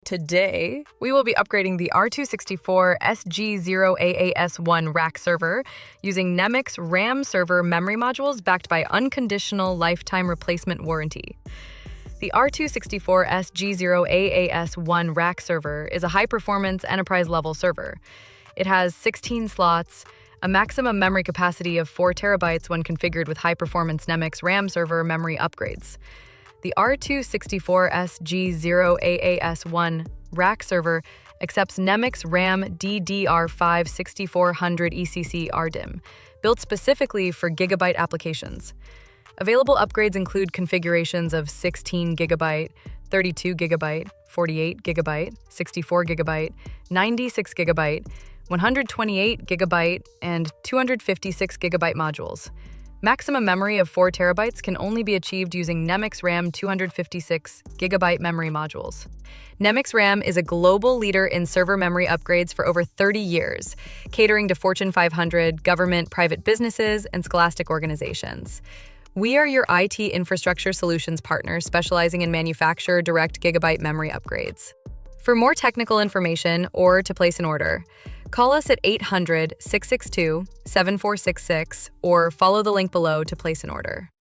Today, we will be upgrading the R264-SG0-AAS1 Rack Server using NEMIX RAM Server memory modules backed by unconditional lifetime replacement warranty. The R264-SG0-AAS1 Rack Server is a high-performance enterprise-level server. It has 16 slots, a maximum memory capacity of 4 terabytes when configured with high-performance NEMIX RAM server memory upgrades. The R264-SG0-AAS1 Rack Server accepts NEMIX RAM DDR5 6400 ECC RDIMM, built specifically for gigabyte applications. Available upgrades include configurations of 16 GB, 32 GB, 48 GB, 64 GB, 96 GB, 128 GB, and 256 GB modules. Maximum memory of 4 terabytes can only be achieved using NEMIX RAM 256 GB memory modules. NEMIX RAM is a global leader in server memory upgrades for over 30 years, catering to Fortune 500, government, private businesses, and scholastic organizations. We are your IT infrastructure solutions partner specializing in manufacture direct gigabyte memory upgrades. For more technical information or to place an order, call us at 800-662-7466 or follow the link below to place an order.